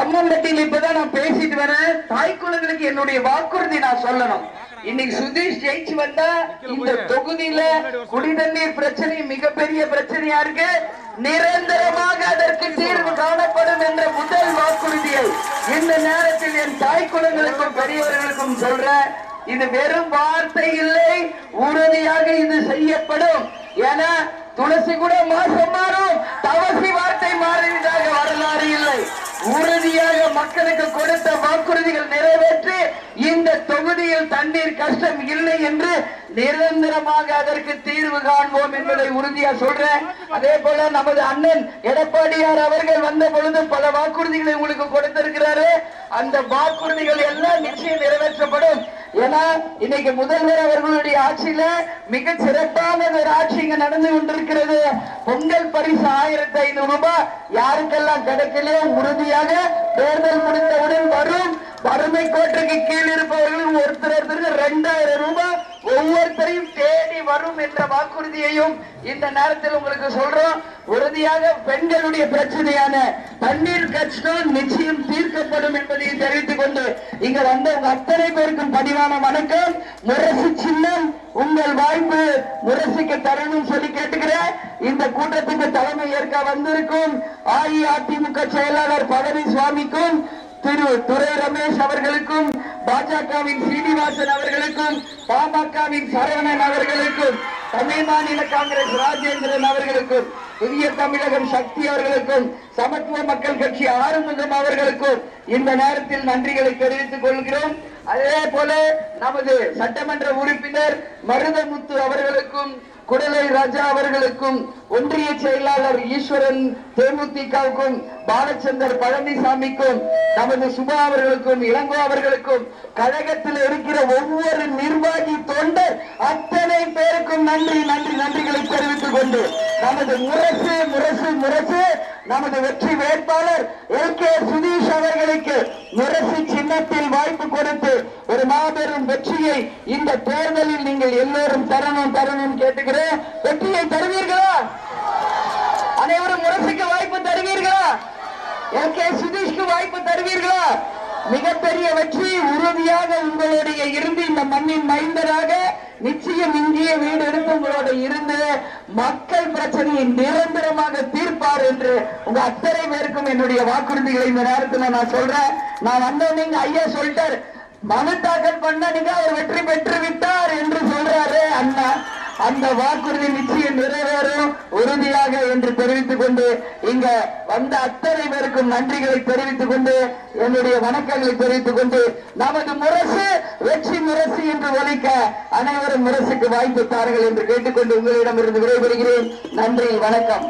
கம்மம்பட்டியில் இப்பதான் நான் பேசிட்டு வரேன். தாய் குழந்தைகளுக்கு என்னுடைய வாக்குறுதி நான் சொல்லணும். இன்னைக்கு சுதீஷ் ஜெயிச்சு வந்தா இந்த தொகுதியில குடிநீர் பிரச்சனை மிகப்பெரிய பிரச்சனையா இருக்கு. நிரந்தரமாக அதற்கு தீர்வு காணப்படும் என்ற முதல் வாக்குறுதியை இந்த நேரத்தில் என் தாய் குழந்தைகளுக்கும் பெரியவர்களுக்கும் சொல்றேன். இது வெறும் வார்த்தை இல்லை, உறுதியாக இது செய்யப்படும். ஏன்னா துளசி கூட மாசம் மாறும், தவசி வார்த்தை மாறியதாக வரலாறு இல்லை. உறுதியாக மக்களுக்கு கொடுத்த வாக்குறுதிகள் நிறைவேற்றி இந்த தொகுதியில் தண்ணீர் கஷ்டம் இல்லை என்று நிரந்தரமாக அதற்கு தீர்வு காண்போம் என்பதை உறுதியா சொல்றேன். அதே போல நமது அண்ணன் எடப்பாடியார் அவர்கள் வந்த பொழுது பல வாக்குறுதிகளை உங்களுக்கு கொடுத்திருக்கிறாரு. அந்த வாக்குறுதிகள் எல்லாம் நிச்சயம் நிறைவேற்றப்படும். ஏன்னா இன்னைக்கு முதல்வர் அவர்களுடைய ஆட்சியில மிக சிறப்பான ஒரு ஆட்சி இங்க நடந்து கொண்டிருக்கிறது. பொங்கல் பரிசு 1500 ரூபாய் யாருக்கெல்லாம் கிடைக்கலையோ உறுதியாக தேர்தல் முடிந்தவுடன் வரும். வறுமை கோட்டுக்கு கீழ் இருப்பவர்களும் ஒருத்தருக்கு 2000 ரூபாய் ஒவ்வொருத்தரையும் தேடி வரும் என்ற வாக்குறுதியையும் இந்த நேரத்தில் உங்களுக்கு சொல்றோம். உறுதியாக பெண்களுடைய பிரச்சனையான தண்ணீர் கஷ்டம் நிச்சயம் தீர்க்கப்படும் என்பதை தெரிவித்துக் கொண்டு இங்க வந்த உங்க அத்தனை பேருக்கும் பணிவான வணக்கம். முரசு சின்னம் உங்கள் வாய்ப்பு முரசுக்கு தரணும் சொல்லி கேட்டுக்கிறேன். இந்த கூட்டத்துக்கு தலைமை ஏற்க வந்திருக்கும் அஇஅதிமுக செயலாளர் பழனிசாமிக்கும், திரு துரை ரமேஷ் அவர்களுக்கும், பாஜகவின் சீனிவாசன் அவர்களுக்கும், பாமகவின் சரவணன் அவர்களுக்கும், தமிழ் மாநில காங்கிரஸ் ராஜேந்திரன் அவர்களுக்கும், புதிய தமிழகம் சக்தி அவர்களுக்கும், சமத்துவ மக்கள் கட்சி ஆறுமுகம் அவர்களுக்கும் இந்த நேரத்தில் நன்றிகளை தெரிவித்துக் கொள்கிறோம். அதே போல நமது சட்டமன்ற உறுப்பினர் மருதமுத்து அவர்களுக்கும், குடலை ராஜா அவர்களுக்கும், ஒன்றிய செயலாளர் ஈஸ்வரன் தேமுதிகவுக்கும், பாலச்சந்தர் பழனிசாமிக்கும், நமது சுபா அவர்களுக்கும், இளங்கோ அவர்களுக்கும், கழகத்தில் இருக்கிற ஒவ்வொரு நிர்வாகி தொண்டர் அத்தனை பேருக்கும் நன்றி நன்றி நன்றிகளை தெரிவித்துக் கொண்டு நமது முரசு முரசு முரசு நமது வெற்றி வேட்பாளர் எல் கே சுதீஷ் அவர்களுக்கு முரசு சின்னத்தில் வாய்ப்பு கொடுத்து ஒரு மாபெரும் வெற்றியை இந்த தேர்தலில் நீங்கள் எல்லோரும் தரணும் தரணும் கேட்டுக்கிறேன். வெற்றியை தருவீர்களா? அனைவரும் முரசுக்கு வாய்ப்பு தருவீர்களா? எல் கே சுதீஷ்க்கு வாய்ப்பு தருவீர்களா? மிகப்பெரிய வெற்றி உறுதியாக உங்களுடைய இருந்து இந்த மண்ணின் மைந்தராக நிச்சயம் இங்கே வீடு எடுத்து உங்களோட இருந்து மக்கள் பிரச்சனையை நிரந்தரமாக தீர்ப்பார் என்று உங்க அத்தனை பேருக்கும் என்னுடைய வாக்குறுதிகளை இந்த நேரத்தில் நான் சொல்றேன். நான் வந்தவங்க ஐயா சொல்லிட்டார், மனு தாக்கல் பண்ண நீங்க அவர் வெற்றி பெற்று விட்டார் என்று சொல்றாரு அண்ணா. அந்த வாக்குறுதி நிச்சயம் நிறைவேறும் உறுதியாக என்று தெரிவித்துக் கொண்டு இங்க வந்த அத்தனை பேருக்கும் நன்றிகளை தெரிவித்துக் கொண்டு என்னுடைய வணக்கங்களை தெரிவித்துக் கொண்டு நமது முரசு வெற்றி முரசு என்று ஒலிக்க அனைவரும் முரசுக்கு வாய்ப்பு தாருங்கள் என்று கேட்டுக்கொண்டு உங்களிடமிருந்து விடைபெறுகிறேன். நன்றி, வணக்கம்.